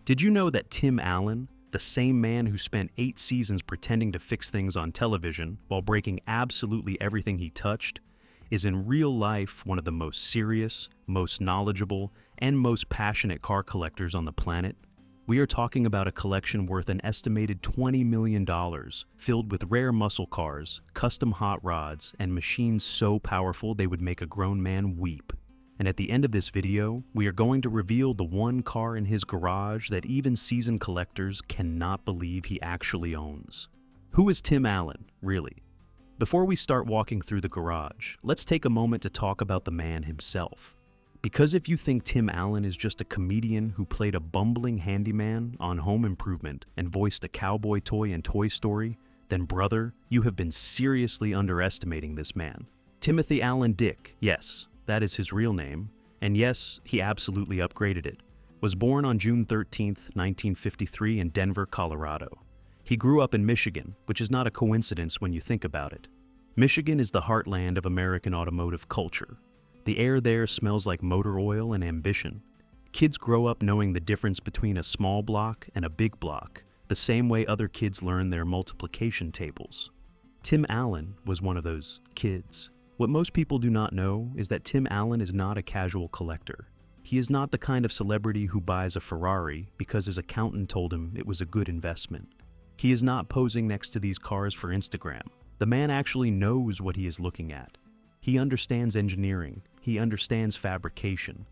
Did you know that Tim Allen, the same man who spent 8 seasons pretending to fix things on television while breaking absolutely everything he touched, is in real life one of the most serious, most knowledgeable, and most passionate car collectors on the planet? We are talking about a collection worth an estimated $20 million, filled with rare muscle cars, custom hot rods, and machines so powerful they would make a grown man weep. And at the end of this video, we are going to reveal the one car in his garage that even seasoned collectors cannot believe he actually owns. Who is Tim Allen, really? Before we start walking through the garage, let's take a moment to talk about the man himself. Because if you think Tim Allen is just a comedian who played a bumbling handyman on Home Improvement and voiced a cowboy toy in Toy Story, then brother, you have been seriously underestimating this man. Timothy Allen Dick, yes, that is his real name, and yes, he absolutely upgraded it, was born on June 13, 1953 in Denver, Colorado. He grew up in Michigan, which is not a coincidence when you think about it. Michigan is the heartland of American automotive culture. The air there smells like motor oil and ambition. Kids grow up knowing the difference between a small block and a big block, the same way other kids learn their multiplication tables. Tim Allen was one of those kids. What most people do not know is that Tim Allen is not a casual collector. He is not the kind of celebrity who buys a Ferrari because his accountant told him it was a good investment. He is not posing next to these cars for Instagram. The man actually knows what he is looking at. He understands engineering. He understands fabrication.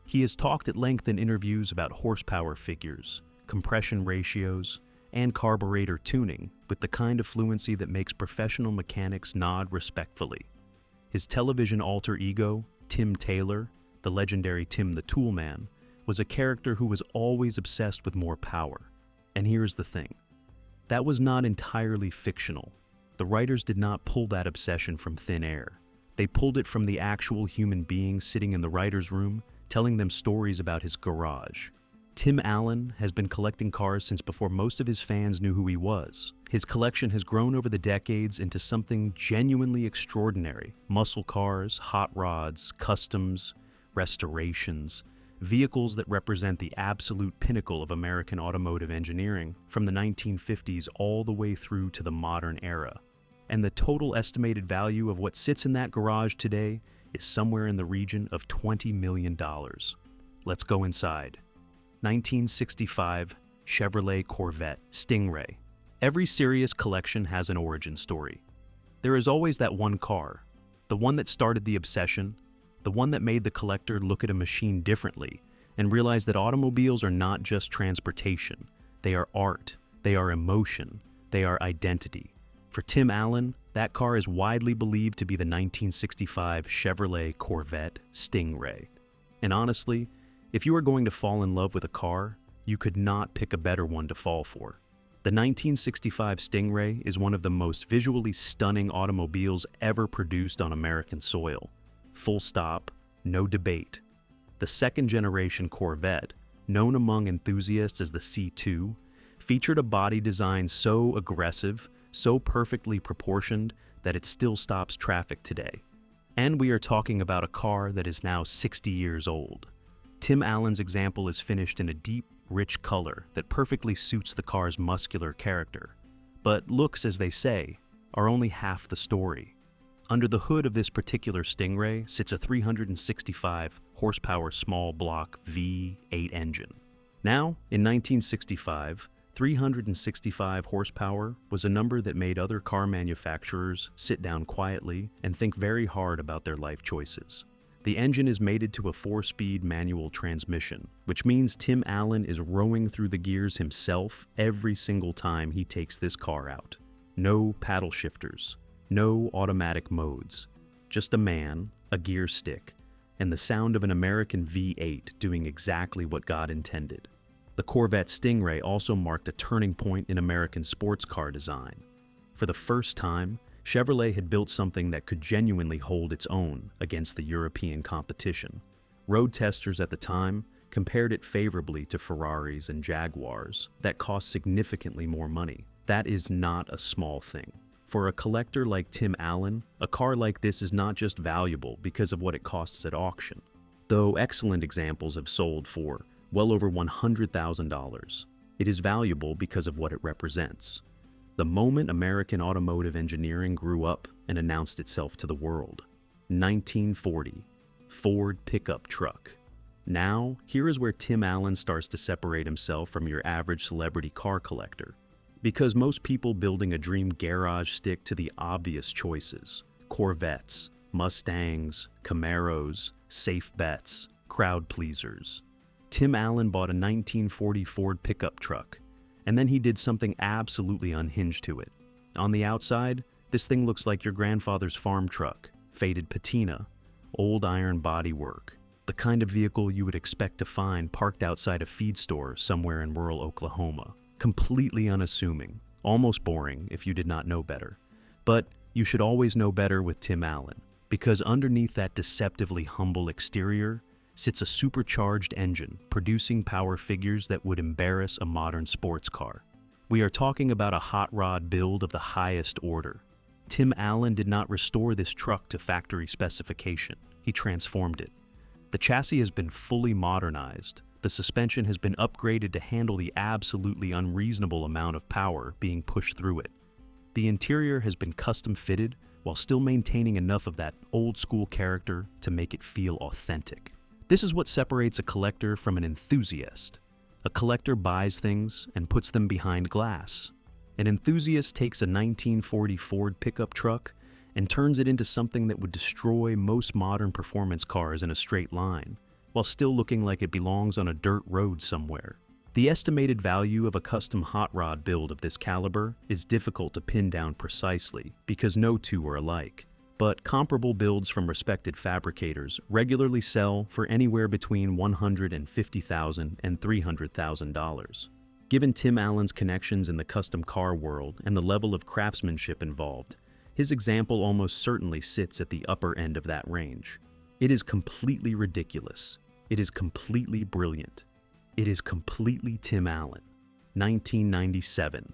He has talked at length in interviews about horsepower figures, compression ratios, and carburetor tuning with the kind of fluency that makes professional mechanics nod respectfully. His television alter ego, Tim Taylor, the legendary Tim the Toolman, was a character who was always obsessed with more power. And here's the thing. That was not entirely fictional. The writers did not pull that obsession from thin air. They pulled it from the actual human being sitting in the writer's room, telling them stories about his garage. Tim Allen has been collecting cars since before most of his fans knew who he was. His collection has grown over the decades into something genuinely extraordinary. Muscle cars, hot rods, customs, restorations, vehicles that represent the absolute pinnacle of American automotive engineering from the 1950s all the way through to the modern era. And the total estimated value of what sits in that garage today is somewhere in the region of $20 million. Let's go inside. 1965 Chevrolet Corvette Stingray. Every serious collection has an origin story. There is always that one car, the one that started the obsession, the one that made the collector look at a machine differently and realize that automobiles are not just transportation. They are art, they are emotion, they are identity. For Tim Allen, that car is widely believed to be the 1965 Chevrolet Corvette Stingray. And honestly, if you are going to fall in love with a car, you could not pick a better one to fall for. The 1965 Stingray is one of the most visually stunning automobiles ever produced on American soil. Full stop, no debate. The second-generation Corvette, known among enthusiasts as the C2, featured a body design so aggressive, so perfectly proportioned that it still stops traffic today. And we are talking about a car that is now 60 years old. Tim Allen's example is finished in a deep, rich color that perfectly suits the car's muscular character. But looks, as they say, are only half the story. Under the hood of this particular Stingray sits a 365 horsepower small block V8 engine. Now, in 1965, 365 horsepower was a number that made other car manufacturers sit down quietly and think very hard about their life choices. The engine is mated to a 4-speed manual transmission, which means Tim Allen is rowing through the gears himself every single time he takes this car out. No paddle shifters, no automatic modes, just a man, a gear stick, and the sound of an American V8 doing exactly what God intended. The Corvette Stingray also marked a turning point in American sports car design. For the first time, Chevrolet had built something that could genuinely hold its own against the European competition. Road testers at the time compared it favorably to Ferraris and Jaguars that cost significantly more money. That is not a small thing. For a collector like Tim Allen, a car like this is not just valuable because of what it costs at auction. Though excellent examples have sold for well over $100,000. It is valuable because of what it represents. The moment American automotive engineering grew up and announced itself to the world. 1940, Ford pickup truck. Now, here is where Tim Allen starts to separate himself from your average celebrity car collector. Because most people building a dream garage stick to the obvious choices: Corvettes, Mustangs, Camaros, safe bets, crowd pleasers. Tim Allen bought a 1940 Ford pickup truck, and then he did something absolutely unhinged to it. On the outside, this thing looks like your grandfather's farm truck, faded patina, old iron bodywork, the kind of vehicle you would expect to find parked outside a feed store somewhere in rural Oklahoma. Completely unassuming, almost boring if you did not know better. But you should always know better with Tim Allen, because underneath that deceptively humble exterior sits a supercharged engine producing power figures that would embarrass a modern sports car. We are talking about a hot rod build of the highest order. Tim Allen did not restore this truck to factory specification, he transformed it. The chassis has been fully modernized. The suspension has been upgraded to handle the absolutely unreasonable amount of power being pushed through it. The interior has been custom fitted while still maintaining enough of that old school character to make it feel authentic. This is what separates a collector from an enthusiast. A collector buys things and puts them behind glass. An enthusiast takes a 1940 Ford pickup truck and turns it into something that would destroy most modern performance cars in a straight line, while still looking like it belongs on a dirt road somewhere. The estimated value of a custom hot rod build of this caliber is difficult to pin down precisely because no two are alike, but comparable builds from respected fabricators regularly sell for anywhere between $150,000 and $300,000. Given Tim Allen's connections in the custom car world and the level of craftsmanship involved, his example almost certainly sits at the upper end of that range. It is completely ridiculous. It is completely brilliant. It is completely Tim Allen. 1997,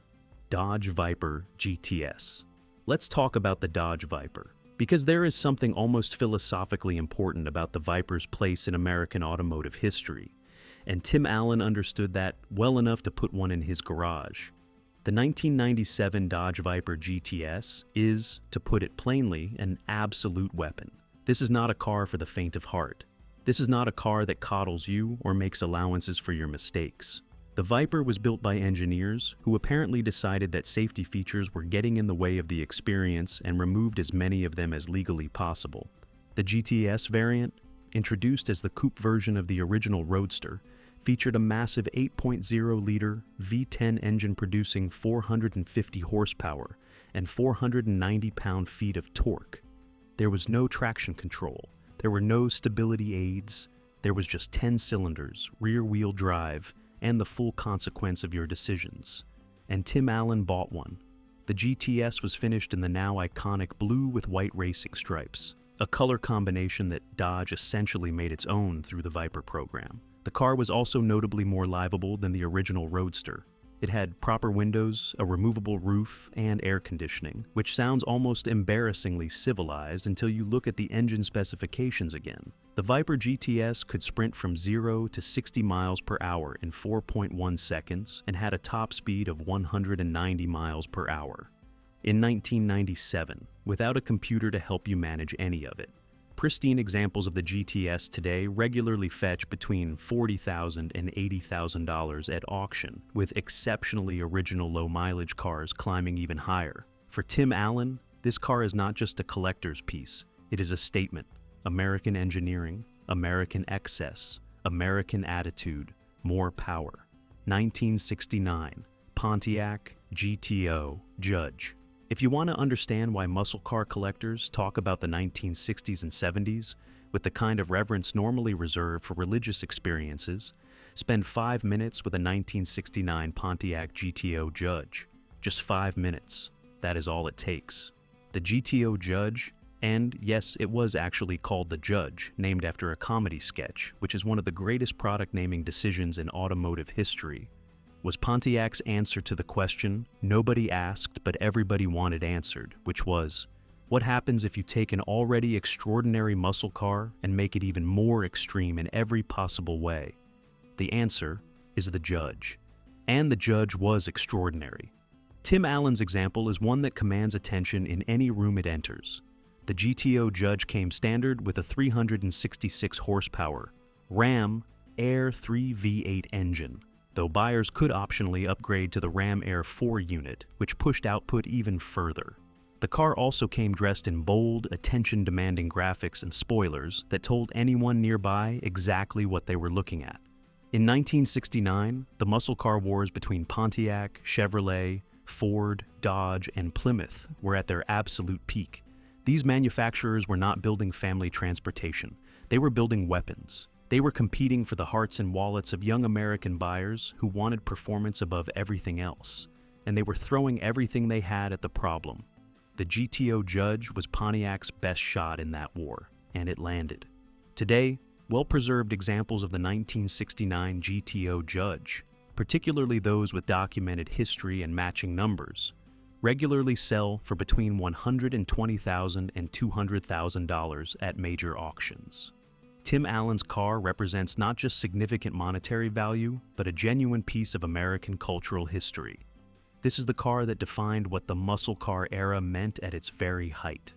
Dodge Viper GTS. Let's talk about the Dodge Viper, because there is something almost philosophically important about the Viper's place in American automotive history, and Tim Allen understood that well enough to put one in his garage. The 1997 Dodge Viper GTS is, to put it plainly, an absolute weapon. This is not a car for the faint of heart. This is not a car that coddles you or makes allowances for your mistakes. The Viper was built by engineers who apparently decided that safety features were getting in the way of the experience and removed as many of them as legally possible. The GTS variant, introduced as the coupe version of the original Roadster, featured a massive 8.0-liter V10 engine producing 450 horsepower and 490 pound-feet of torque. There was no traction control. There were no stability aids. There was just 10 cylinders, rear-wheel drive, and the full consequence of your decisions. And Tim Allen bought one. The GTS was finished in the now iconic blue with white racing stripes, a color combination that Dodge essentially made its own through the Viper program. The car was also notably more livable than the original Roadster. It had proper windows, a removable roof, and air conditioning, which sounds almost embarrassingly civilized until you look at the engine specifications again. The Viper GTS could sprint from 0 to 60 miles per hour in 4.1 seconds and had a top speed of 190 miles per hour. In 1997, without a computer to help you manage any of it. Pristine examples of the GTS today regularly fetch between $40,000 and $80,000 at auction, with exceptionally original low-mileage cars climbing even higher. For Tim Allen, this car is not just a collector's piece, it is a statement. American engineering, American excess, American attitude, more power. 1969, Pontiac GTO Judge. If you want to understand why muscle car collectors talk about the 1960s and 70s with the kind of reverence normally reserved for religious experiences, spend 5 minutes with a 1969 Pontiac GTO Judge. Just 5 minutes. That is all it takes. The GTO Judge, and yes, it was actually called the Judge, named after a comedy sketch, which is one of the greatest product naming decisions in automotive history, was Pontiac's answer to the question nobody asked but everybody wanted answered, which was, what happens if you take an already extraordinary muscle car and make it even more extreme in every possible way? The answer is the judge. And the judge was extraordinary. Tim Allen's example is one that commands attention in any room it enters. The GTO judge came standard with a 366 horsepower Ram Air 3 V8 engine, though buyers could optionally upgrade to the Ram Air 4 unit, which pushed output even further. The car also came dressed in bold, attention-demanding graphics and spoilers that told anyone nearby exactly what they were looking at. In 1969, the muscle car wars between Pontiac, Chevrolet, Ford, Dodge, and Plymouth were at their absolute peak. These manufacturers were not building family transportation. They were building weapons. They were competing for the hearts and wallets of young American buyers who wanted performance above everything else. And they were throwing everything they had at the problem. The GTO Judge was Pontiac's best shot in that war, and it landed. Today, well-preserved examples of the 1969 GTO Judge, particularly those with documented history and matching numbers, regularly sell for between $120,000 and $200,000 at major auctions. Tim Allen's car represents not just significant monetary value, but a genuine piece of American cultural history. This is the car that defined what the muscle car era meant at its very height.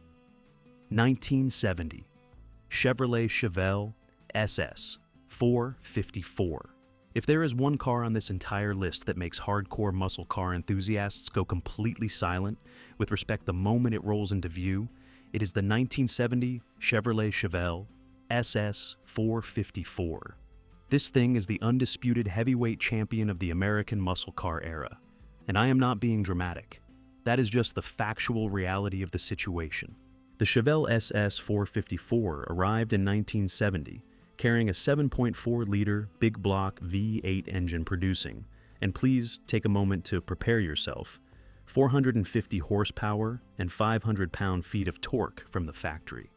1970, Chevrolet Chevelle SS 454. If there is one car on this entire list that makes hardcore muscle car enthusiasts go completely silent with respect the moment it rolls into view, it is the 1970 Chevrolet Chevelle SS 454. This thing is the undisputed heavyweight champion of the American muscle car era. And I am not being dramatic. That is just the factual reality of the situation. The Chevelle SS 454 arrived in 1970, carrying a 7.4-liter big block V8 engine producing, and please take a moment to prepare yourself, 450 horsepower and 500 pound-feet of torque from the factory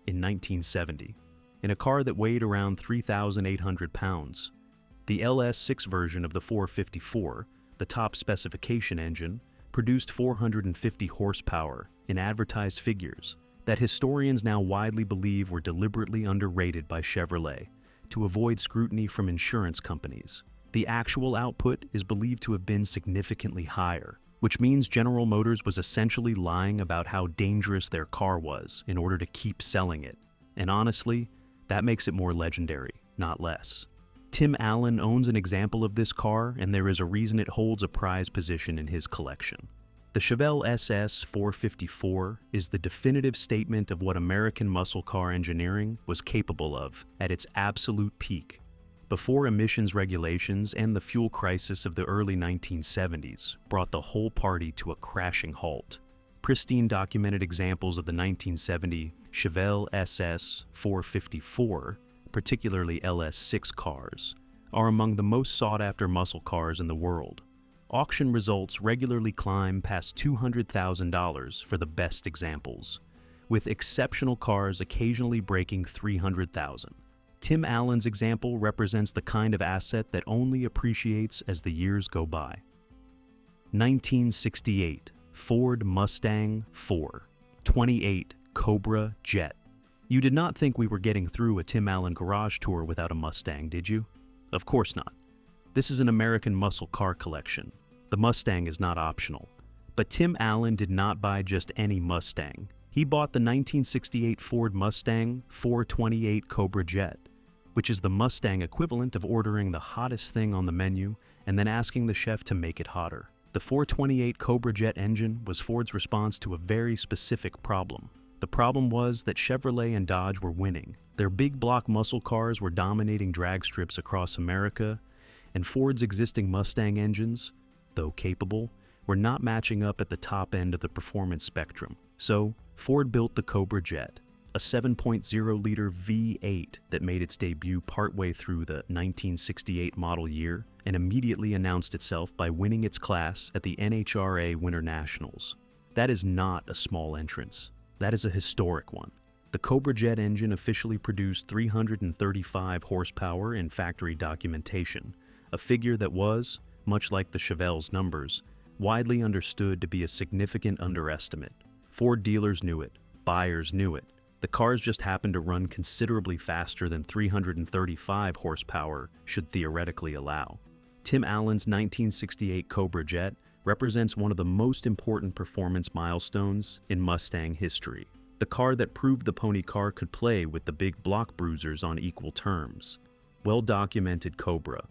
in 1970. In a car that weighed around 3,800 pounds, the LS6 version of the 454, the top specification engine, produced 450 horsepower in advertised figures that historians now widely believe were deliberately underrated by Chevrolet to avoid scrutiny from insurance companies. The actual output is believed to have been significantly higher, which means General Motors was essentially lying about how dangerous their car was in order to keep selling it. And honestly, that makes it more legendary, not less. Tim Allen owns an example of this car, and there is a reason it holds a prized position in his collection. The Chevelle SS 454 is the definitive statement of what American muscle car engineering was capable of at its absolute peak, before emissions regulations and the fuel crisis of the early 1970s brought the whole party to a crashing halt. Pristine documented examples of the 1970 Chevelle SS 454, particularly LS6 cars, are among the most sought-after muscle cars in the world. Auction results regularly climb past $200,000 for the best examples, with exceptional cars occasionally breaking $300,000. Tim Allen's example represents the kind of asset that only appreciates as the years go by. 1968 Ford Mustang 428 Cobra Jet. You did not think we were getting through a Tim Allen garage tour without a Mustang, did you? Of course not. This is an American muscle car collection. The Mustang is not optional. But Tim Allen did not buy just any Mustang. He bought the 1968 Ford Mustang 428 Cobra Jet, which is the Mustang equivalent of ordering the hottest thing on the menu and then asking the chef to make it hotter. The 428 Cobra Jet engine was Ford's response to a very specific problem. The problem was that Chevrolet and Dodge were winning. Their big block muscle cars were dominating drag strips across America, and Ford's existing Mustang engines, though capable, were not matching up at the top end of the performance spectrum. So, Ford built the Cobra Jet, a 7.0-liter V8 that made its debut partway through the 1968 model year and immediately announced itself by winning its class at the NHRA Winter Nationals. That is not a small entrance. That is a historic one. The Cobra Jet engine officially produced 335 horsepower in factory documentation, a figure that was, much like the Chevelle's numbers, widely understood to be a significant underestimate. Ford dealers knew it, buyers knew it, The cars just happen to run considerably faster than 335 horsepower should theoretically allow. Tim Allen's 1968 Cobra Jet represents one of the most important performance milestones in Mustang history. The car that proved the pony car could play with the big block bruisers on equal terms. Well-documented Cobra.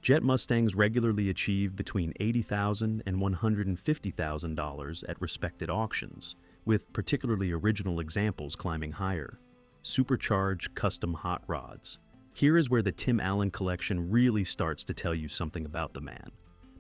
Jet Mustangs regularly achieve between $80,000 and $150,000 at respected auctions, with particularly original examples climbing higher. Supercharged custom hot rods. Here is where the Tim Allen collection really starts to tell you something about the man.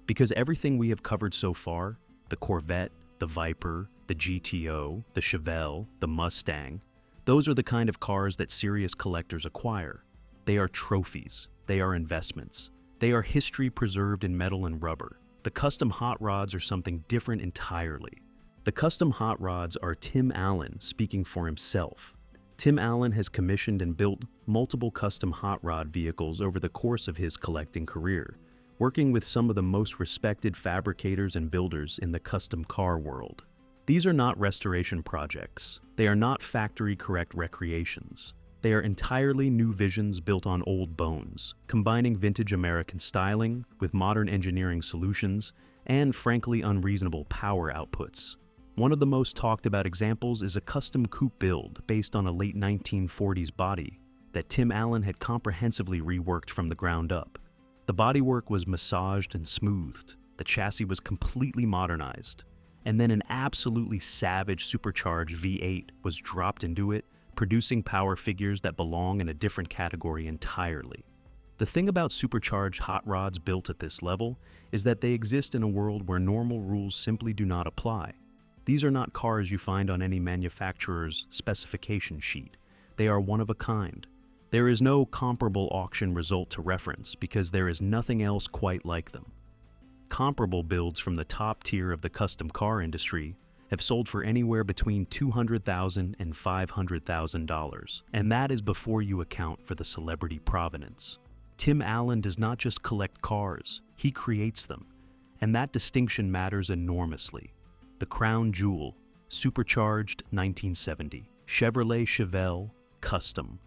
Because everything we have covered so far, the Corvette, the Viper, the GTO, the Chevelle, the Mustang, those are the kind of cars that serious collectors acquire. They are trophies. They are investments. They are history preserved in metal and rubber. The custom hot rods are something different entirely. The custom hot rods are Tim Allen speaking for himself. Tim Allen has commissioned and built multiple custom hot rod vehicles over the course of his collecting career, working with some of the most respected fabricators and builders in the custom car world. These are not restoration projects. They are not factory-correct recreations. They are entirely new visions built on old bones, combining vintage American styling with modern engineering solutions and, frankly, unreasonable power outputs. One of the most talked about examples is a custom coupe build based on a late 1940s body that Tim Allen had comprehensively reworked from the ground up. The bodywork was massaged and smoothed, the chassis was completely modernized, and then an absolutely savage supercharged V8 was dropped into it, producing power figures that belong in a different category entirely. The thing about supercharged hot rods built at this level is that they exist in a world where normal rules simply do not apply. These are not cars you find on any manufacturer's specification sheet. They are one of a kind. There is no comparable auction result to reference because there is nothing else quite like them. Comparable builds from the top tier of the custom car industry have sold for anywhere between $200,000 and $500,000, and that is before you account for the celebrity provenance. Tim Allen does not just collect cars, he creates them, and that distinction matters enormously. The crown jewel, supercharged 1970, Chevrolet Chevelle, custom.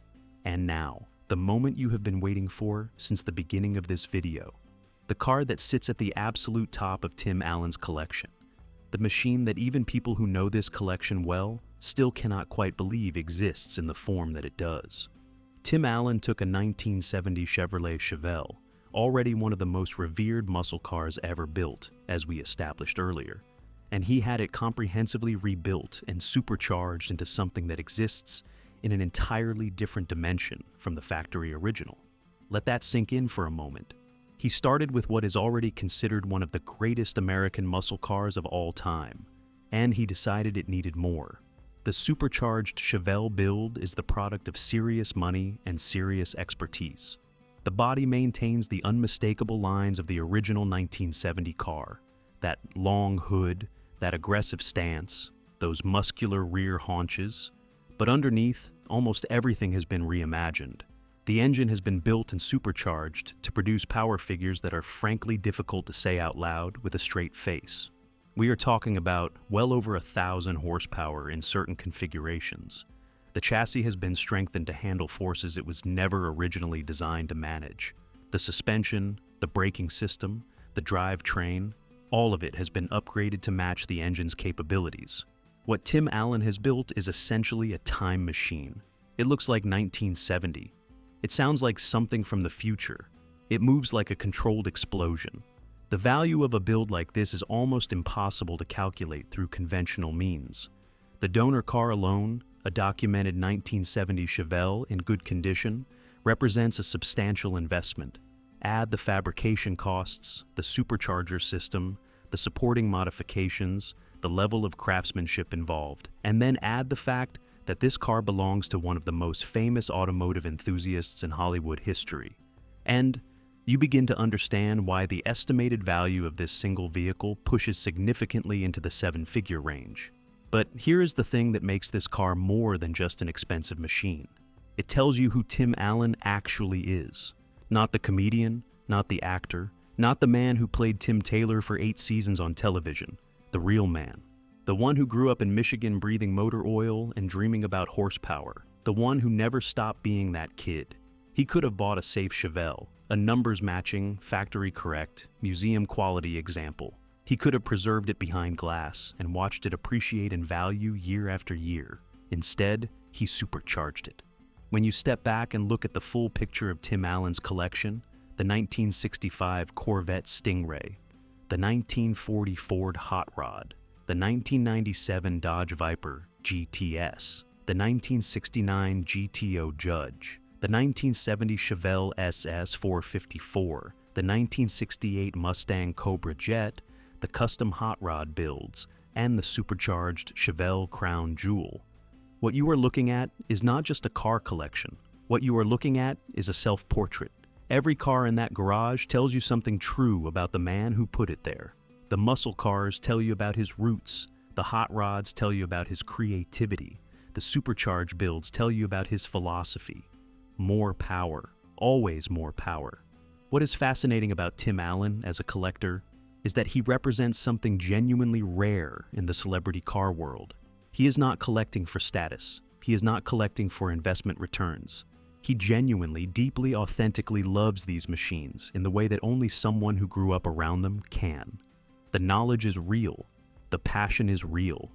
And now, the moment you have been waiting for since the beginning of this video. The car that sits at the absolute top of Tim Allen's collection. The machine that even people who know this collection well still cannot quite believe exists in the form that it does. Tim Allen took a 1970 Chevrolet Chevelle, already one of the most revered muscle cars ever built, as we established earlier, and he had it comprehensively rebuilt and supercharged into something that exists in an entirely different dimension from the factory original. Let that sink in for a moment. He started with what is already considered one of the greatest American muscle cars of all time, and he decided it needed more. The supercharged Chevelle build is the product of serious money and serious expertise. The body maintains the unmistakable lines of the original 1970 car, that long hood, that aggressive stance, those muscular rear haunches, but underneath, almost everything has been reimagined. The engine has been built and supercharged to produce power figures that are frankly difficult to say out loud with a straight face. We are talking about well over 1,000 horsepower in certain configurations. The chassis has been strengthened to handle forces it was never originally designed to manage. The suspension, the braking system, the drivetrain, all of it has been upgraded to match the engine's capabilities. What Tim Allen has built is essentially a time machine. It looks like 1970. It sounds like something from the future. It moves like a controlled explosion. The value of a build like this is almost impossible to calculate through conventional means. The donor car alone, a documented 1970 Chevelle in good condition, represents a substantial investment. Add the fabrication costs, the supercharger system, the supporting modifications, the level of craftsmanship involved, and then add the fact that this car belongs to one of the most famous automotive enthusiasts in Hollywood history. And you begin to understand why the estimated value of this single vehicle pushes significantly into the seven-figure range. But here is the thing that makes this car more than just an expensive machine. It tells you who Tim Allen actually is. Not the comedian, not the actor, not the man who played Tim Taylor for 8 seasons on television. The real man. The one who grew up in Michigan breathing motor oil and dreaming about horsepower. The one who never stopped being that kid. He could have bought a safe Chevelle, a numbers-matching, factory-correct, museum-quality example. He could have preserved it behind glass and watched it appreciate in value year after year. Instead, he supercharged it. When you step back and look at the full picture of Tim Allen's collection, the 1965 Corvette Stingray, the 1940 Ford Hot Rod, the 1997 Dodge Viper GTS, the 1969 GTO Judge, the 1970 Chevelle SS 454, the 1968 Mustang Cobra Jet, the custom hot rod builds, and the supercharged Chevelle Crown Jewel. What you are looking at is not just a car collection. What you are looking at is a self-portrait. Every car in that garage tells you something true about the man who put it there. The muscle cars tell you about his roots. The hot rods tell you about his creativity. The supercharged builds tell you about his philosophy. More power. Always more power. What is fascinating about Tim Allen as a collector is that he represents something genuinely rare in the celebrity car world. He is not collecting for status. He is not collecting for investment returns. He genuinely, deeply, authentically loves these machines in the way that only someone who grew up around them can. The knowledge is real. The passion is real.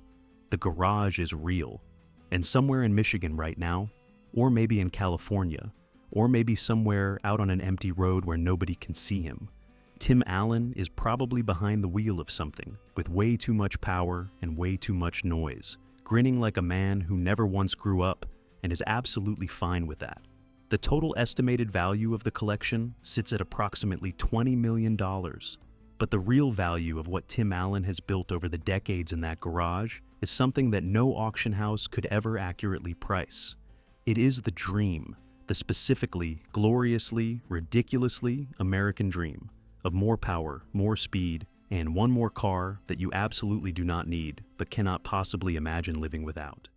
The garage is real. And somewhere in Michigan right now, or maybe in California, or maybe somewhere out on an empty road where nobody can see him, Tim Allen is probably behind the wheel of something with way too much power and way too much noise, grinning like a man who never once grew up and is absolutely fine with that. The total estimated value of the collection sits at approximately $20 million. But the real value of what Tim Allen has built over the decades in that garage is something that no auction house could ever accurately price. It is the dream, the specifically, gloriously, ridiculously American dream of more power, more speed, and one more car that you absolutely do not need but cannot possibly imagine living without.